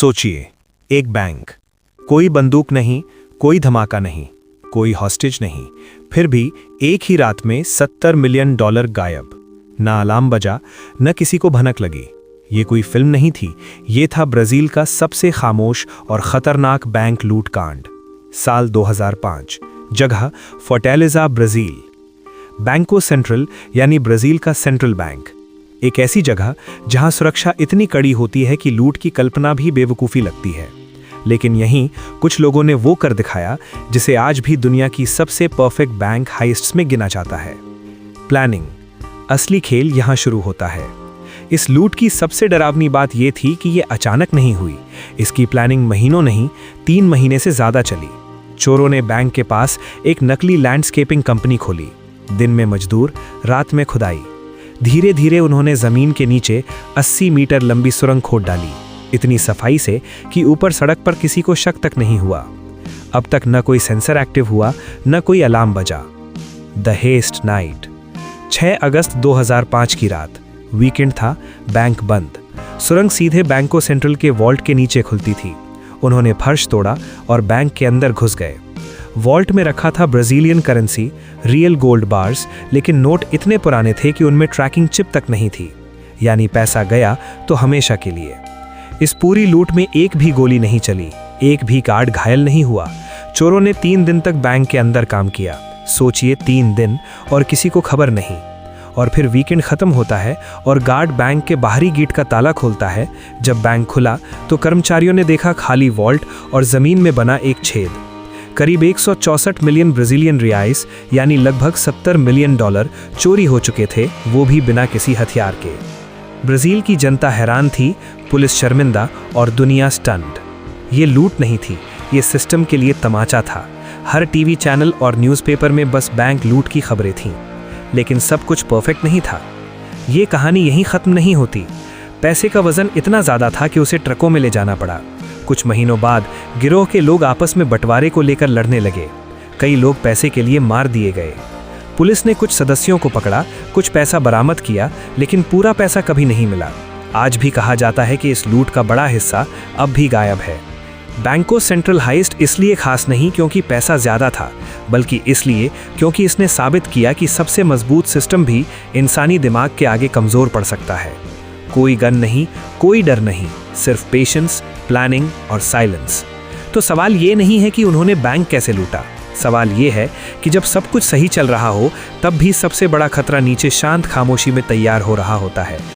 सोचिए, एक बैंक, कोई बंदूक नहीं, कोई धमाका नहीं, कोई हॉस्टेज नहीं, फिर भी एक ही रात में $70 मिलियन गायब। ना अलार्म बजा, न किसी को भनक लगी। ये कोई फिल्म नहीं थी, ये था ब्राजील का सबसे खामोश और खतरनाक बैंक लूट कांड। साल 2005, जगह फोर्टालेज़ा, ब्राजील। बैंको सेंट्रल यानी ब्राजील का सेंट्रल बैंक, एक ऐसी जगह जहां सुरक्षा इतनी कड़ी होती है कि लूट की कल्पना भी बेवकूफ़ी लगती है। लेकिन यहीं कुछ लोगों ने वो कर दिखाया जिसे आज भी दुनिया की सबसे परफेक्ट बैंक हाइस्ट्स में गिना जाता है। प्लानिंग, असली खेल यहां शुरू होता है। इस लूट की सबसे डरावनी बात यह थी कि यह अचानक नहीं हुई। इसकी प्लानिंग महीनों नहीं, 3 महीने से ज़्यादा चली। चोरों ने बैंक के पास एक नकली लैंडस्केपिंग कंपनी खोली। दिन में मजदूर, रात में खुदाई। धीरे धीरे उन्होंने जमीन के नीचे 80 मीटर लंबी सुरंग खोद डाली, इतनी सफाई से कि ऊपर सड़क पर किसी को शक तक नहीं हुआ। अब तक न कोई सेंसर एक्टिव हुआ, न कोई अलार्म बजा। द हेस्ट नाइट, 6 अगस्त 2005 की रात, वीकेंड था, बैंक बंद। सुरंग सीधे बैंको सेंट्रल के वॉल्ट के नीचे खुलती थी। उन्होंने फर्श तोड़ा और बैंक के अंदर घुस गए। वॉल्ट में रखा था Brazilian currency, real gold bars, लेकिन नोट इतने पुराने थे कि उनमें ट्रैकिंग चिप तक नहीं थी। यानी पैसा गया तो हमेशा के लिए। इस पूरी लूट में एक भी गोली नहीं चली, एक भी गार्ड घायल नहीं हुआ। चोरों ने 3 दिन तक बैंक के अंदर काम किया। सोचिए, 3 दिन और किसी को खबर नहीं। और फिर वीकेंड खत्म होता है और गार्ड बैंक के बाहरी गेट का ताला खोलता है। जब बैंक खुला तो कर्मचारियों ने देखा खाली वॉल्ट और जमीन में बना एक छेद। करीब 164 मिलियन ब्राजीलियन रियाल्स यानी लगभग $70 मिलियन चोरी हो चुके थे, वो भी बिना किसी हथियार के। ब्राजील की जनता हैरान थी, पुलिस शर्मिंदा और दुनिया स्टन्ड। ये लूट नहीं थी, ये सिस्टम के लिए तमाचा था। हर टीवी चैनल और न्यूज़पेपर में बस बैंक लूट की खबरें थीं। लेकिन सब कुछ परफेक्ट नहीं था। ये कहानी यहीं ख़त्म नहीं होती। पैसे का वज़न इतना ज़्यादा था कि उसे ट्रकों में ले जाना पड़ा। कुछ महीनों बाद गिरोह के लोग आपस में बंटवारे को लेकर लड़ने लगे। कई लोग पैसे के लिए मार दिए गए। पुलिस ने कुछ सदस्यों को पकड़ा, कुछ पैसा बरामद किया, लेकिन पूरा पैसा कभी नहीं मिला। आज भी कहा जाता है कि इस लूट का बड़ा हिस्सा अब भी गायब है। बैंको सेंट्रल हाइस्ट इसलिए खास नहीं क्योंकि पैसा ज़्यादा था, बल्कि इसलिए क्योंकि इसने साबित किया कि सबसे मजबूत सिस्टम भी इंसानी दिमाग के आगे कमज़ोर पड़ सकता है। कोई गन नहीं, कोई डर नहीं, सिर्फ पेशेंस, प्लानिंग और साइलेंस। तो सवाल ये नहीं है कि उन्होंने बैंक कैसे लूटा। सवाल ये है कि जब सब कुछ सही चल रहा हो, तब भी सबसे बड़ा खतरा नीचे शांत खामोशी में तैयार हो रहा होता है।